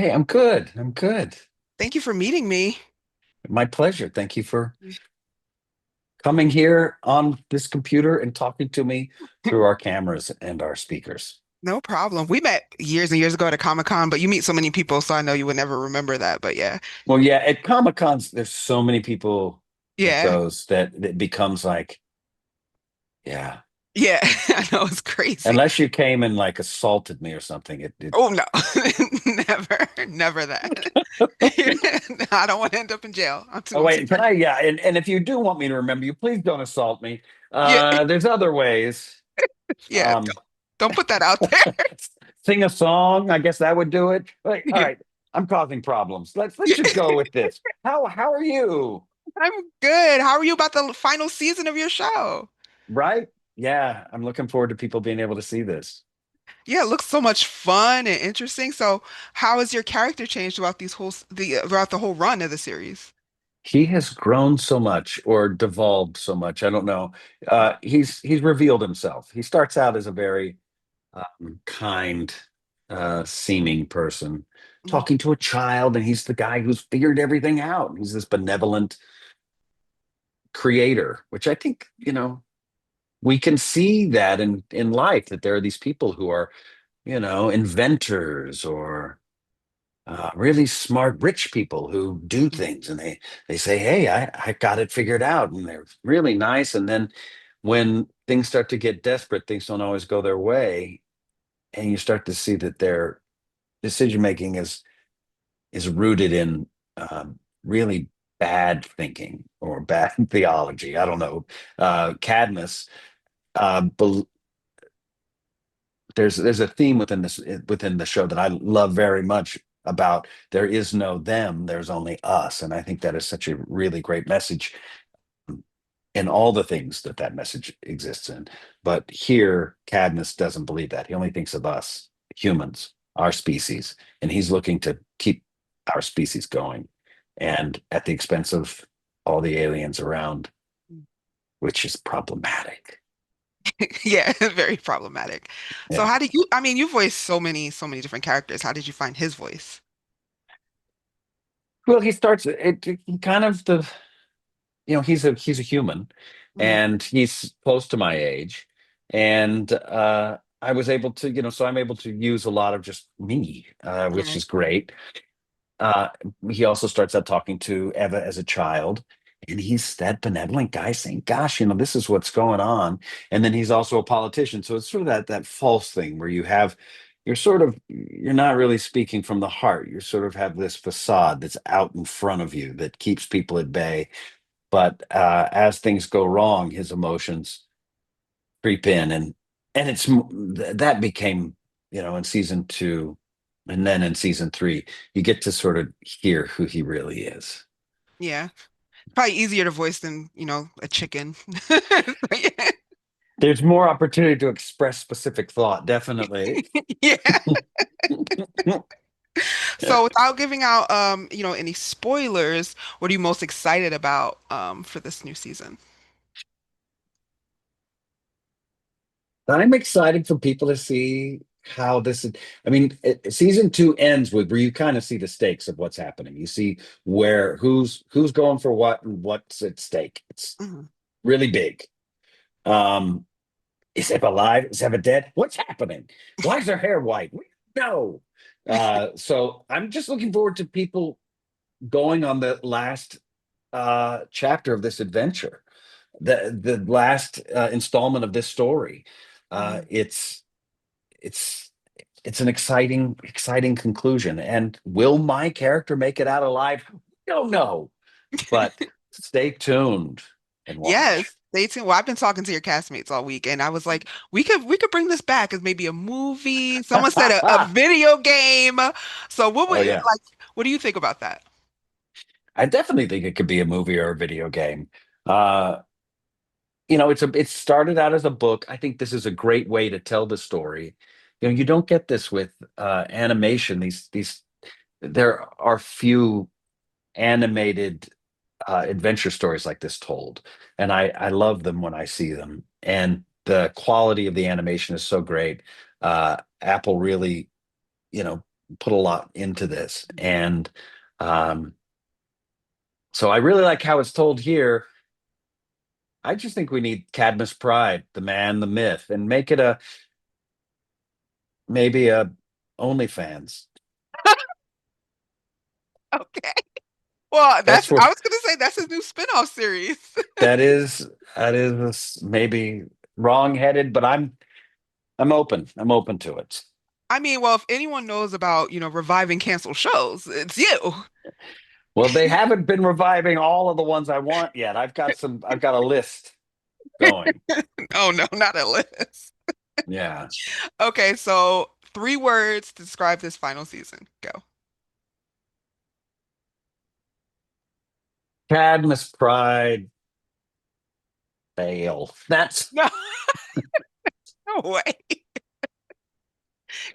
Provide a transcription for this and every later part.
Hey, I'm good. I'm good. Thank you for meeting me. My pleasure. Thank you for coming here on this computer and talking to me through our cameras and our speakers. No problem. We met years and years ago at a Comic-Con, but you meet so many people, so I know you would never remember that. But yeah. Well, yeah, at Comic Cons, there's so many people at Yeah. those that it becomes like, yeah, Yeah. I know it's crazy. unless you came and like assaulted me or something, it Oh no. Never, never that. I don't want to end up in jail. Oh I'm too wait, can I? Yeah, and if you do want me to remember you, please don't assault me. yeah, There's other ways. yeah. Um, Don't put that out there. Sing a song. I guess that would do it. Like, all Yeah. right, I'm causing problems. Let's Yeah. just go with this. How are you? I'm good. How are you about the final season of your show? Right? Yeah, I'm looking forward to people being able to see this. Yeah, it looks so much fun and interesting. So, how has your character changed throughout throughout the whole run of the series? He has grown so much or devolved so much. I don't know. He's revealed himself. He starts out as a very kind, seeming person talking to a child, and he's the guy who's figured everything out. He's this benevolent creator, which I think, we can see that in life that there are these people who are, inventors or really smart rich people who do things, and they say, hey, I got it figured out, and they're really nice. And then when things start to get desperate, things don't always go their way, and you start to see that their decision making is rooted in really bad thinking or bad theology. I don't know. Cadmus, bel there's a theme within the show that I love very much about there is no them, there's only us, and I think that is such a really great message in all the things that message exists in. But here, Cadmus doesn't believe that. He only thinks of us, humans, our species, and he's looking to keep our species going, and at the expense of all the aliens around, which is problematic. Yeah, very problematic. So Yeah. how did you, I mean, you voiced so many different characters. How did you find his voice? Well, he starts he kind of the he's a human, Mhm. and he's close to my age, and I was able to, so I'm able to use a lot of just me, which Right. is great. uh he also starts out talking to Eva as a child, and he's that benevolent guy saying, gosh, this is what's going on. And then he's also a politician, so it's sort of that false thing where you're not really speaking from the heart. You sort of have this facade that's out in front of you that keeps people at bay, but as things go wrong, his emotions creep in, and that became, in season two, and then in season three, you get to sort of hear who he really is. Yeah. Probably easier to voice than, a chicken. There's more opportunity to express specific thought, definitely. Yeah. So without giving out any spoilers, what are you most excited about for this new season? I'm excited for people to see how this is. I mean, season two ends with where you kind of see the stakes of what's happening. You see where who's going for what and what's at stake. It's Mhm. really big. Um, is Eva alive? Is Eva dead? What's happening? Why is her hair white? No. So I'm just looking forward to people going on the last chapter of this adventure, the last installment of this story. Uh, Mhm. it's it's it's an exciting conclusion. And will my character make it out alive? Don't know, but stay tuned and watch. Yes, stay tuned. Well, I've been talking to your castmates all week, and I was like, we could bring this back as maybe a movie. Someone said a video game. So what Oh would yeah, like? What do you think about that? I definitely think it could be a movie or a video game. Uh, it started out as a book. I think this is a great way to tell the story. You don't get this with animation. These There are few animated adventure stories like this told, and I love them when I see them. And the quality of the animation is so great. Apple really, put a lot into this. And um, so I really like how it's told here. I just think we need Cadmus Pride, the man, the myth, and make it a maybe a OnlyFans. Okay. Well, That's I where was gonna say that's his new spin-off series. that is that is maybe wrong-headed, but I'm open. I'm open to it. I mean, well, if anyone knows about, reviving canceled shows, it's you. Well, they haven't been reviving all of the ones I want yet. I've got a list going. Oh no, not a list. Yeah. Okay, so 3 words to describe this final season. Go. Cadmus Pride fail. That's No, no way.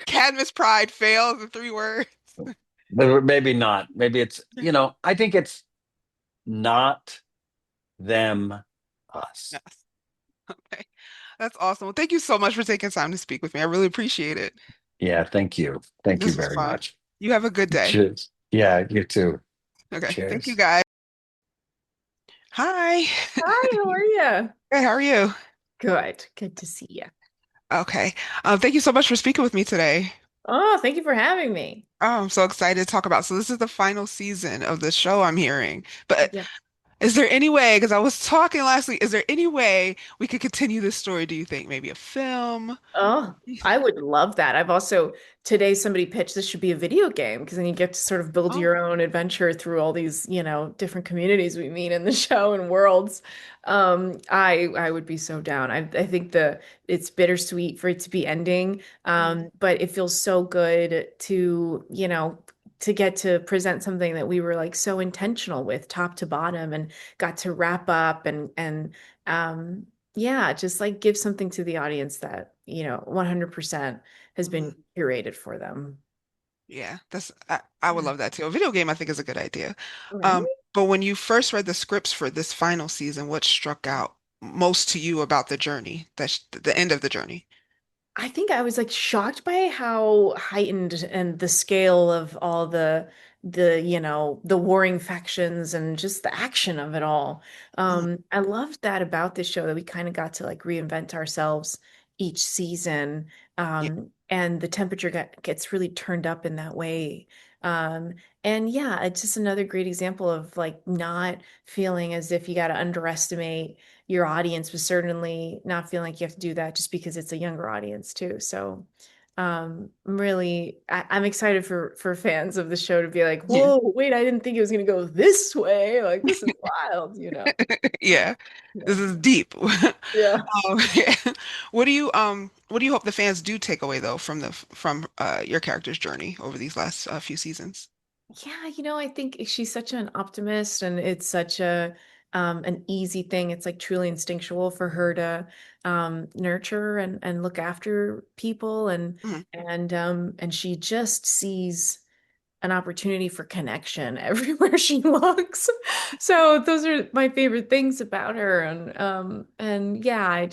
Cadmus Pride fails in 3 words. maybe not. Maybe it's, I think it's not them, us. Yes. Okay. That's awesome. Well, thank you so much for taking time to speak with me. I really appreciate it. Yeah, thank you. Thank you This was very fun. much. You have a good day. Cheers. Yeah, you too. Okay. Thank you Cheers. guys. Hi. Hi, how are you? Hey, how are you? Good. Good to see you. Okay. Thank you so much for speaking with me today. Oh, thank you for having me. Oh, I'm so excited to talk about. So this is the final season of the show I'm hearing. But Yeah. is there any way, because I was talking last week, is there any way we could continue this story, do you think? Maybe a film? Oh, I would love that. I've also today somebody pitched this should be a video game because then you get to sort of build Oh, your own adventure through all these, different communities we meet in the show and worlds. I would be so down. I think it's bittersweet for it to be ending. mm, But it feels so good to get to present something that we were like so intentional with top to bottom and got to wrap up and um yeah, just like give something to the audience that, 100% has mm, been curated for them. yeah, I would Yeah. love that too. A video game, I think, is a good idea. Right? But when you first read the scripts for this final season, what struck out most to you about the journey, the end of the journey? I think I was like shocked by how heightened and the scale of all the warring factions and just the action of it all. Mm, I loved that about this show that we kind of got to like reinvent ourselves each season. yeah, And the temperature gets really turned up in that way. Um, and yeah, it's just another great example of like not feeling as if you got to underestimate your audience, but certainly not feeling like you have to do that just because it's a younger audience too. So I'm excited for fans of the show to be like, yeah, whoa, wait, I didn't think it was gonna go this way. Like this is wild. yeah. Yeah. This is deep. Yeah. Yeah. What do you hope the fans do take away though from your character's journey over these last few seasons? Yeah, I think she's such an optimist and it's such a an easy thing. It's like truly instinctual for her to nurture and look after people Mhm. and she just sees an opportunity for connection everywhere she looks. So those are my favorite things about her and yeah,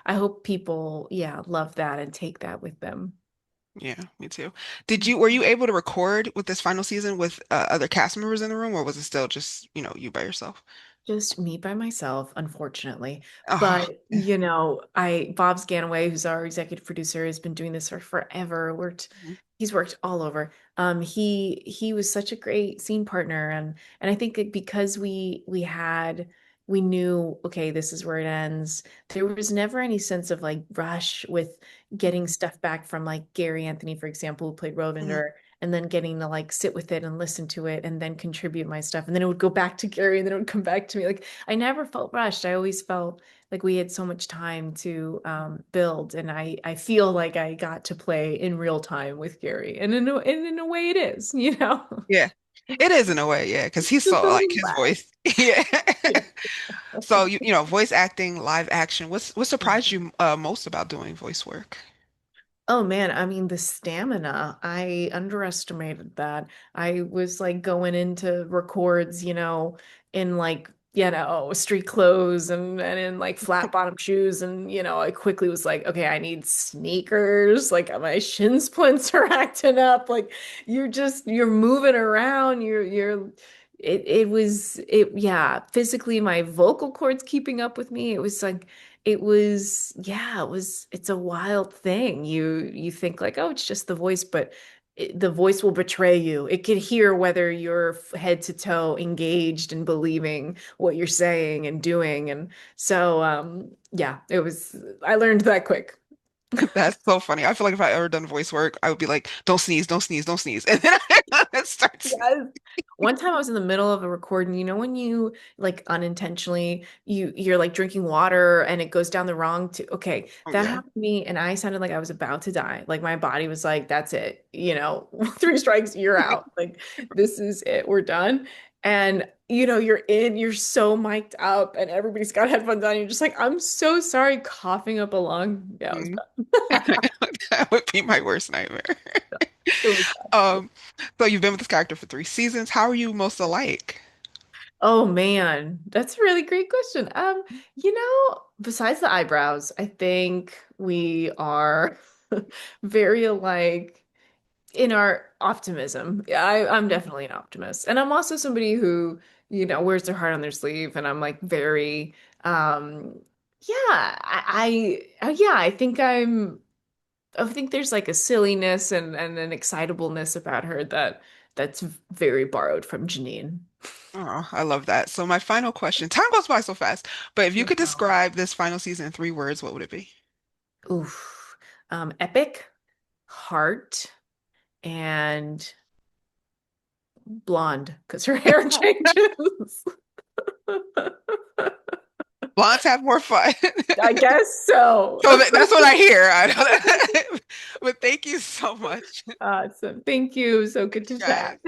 I hope people yeah, love that and take that with them. Yeah, me too. Were you able to record with this final season with other cast members in the room, or was it still just, you by yourself? Just me by myself, unfortunately. Oh, But, Bob Sganaway, who's our executive producer, has been doing this for forever. mhm, He's worked all over. He was such a great scene partner, and I think that because we knew, okay, this is where it ends. There was never any sense of like rush with getting stuff back from like Gary Anthony, for example, who played mhm. Rovinder, and then getting to like sit with it and listen to it and then contribute my stuff. And then it would go back to Gary and then it would come back to me. Like I never felt rushed. I always felt like we had so much time to build. And I feel like I got to play in real time with Gary. And in a way it is. Yeah, it is in a way, yeah, because he's Just so a like little his lag. voice. Yeah. Yeah. So voice acting, live action. What surprised you most about doing voice work? Oh man, I mean the stamina. I underestimated that. I was like going into records, in like street clothes and in like flat bottom shoes. And, I quickly was like, okay, I need sneakers. Like my shin splints are acting up. Like you're moving around. Yeah, physically my vocal cords keeping up with me. It's a wild thing. You think like, oh, it's just the voice, but the voice will betray you. It can hear whether you're head to toe engaged and believing what you're saying and doing. And so, yeah, I learned that quick. That's so funny. I feel like if I ever done voice work, I would be like, don't sneeze, don't sneeze, don't sneeze. And then I start sneezing. Yes. One time I was in the middle of a recording, when you like unintentionally you're like drinking water and it goes down the wrong okay, Oh that yeah. happened to me and I sounded like I was about to die. Like my body was like, that's it, three strikes, you're out. Like this is it, we're done. And you're so mic'd up and everybody's got headphones on. You're just like, I'm so sorry, coughing up a lung. Yeah, it was Mm. bad. That would be my worst nightmare. It was bad. Um, so you've been with this character for 3 seasons. How are you most alike? Oh man, that's a really great question. Besides the eyebrows, I think we are very alike in our optimism. Yeah, I'm definitely an optimist. And I'm also somebody who, wears their heart on their sleeve and I'm like very yeah, yeah, I think there's like a silliness and an excitableness about her that's very borrowed from Jeanine. Oh, I love that. So my final question, time goes by so fast, but if you could describe this final season in 3 words, what would it be? Oof. Epic, heart, and blonde because her hair changes. Blondes have more fun. I guess so. So that's what I hear. I don't, but thank you so much, Awesome. Thank you. So good to guys. chat.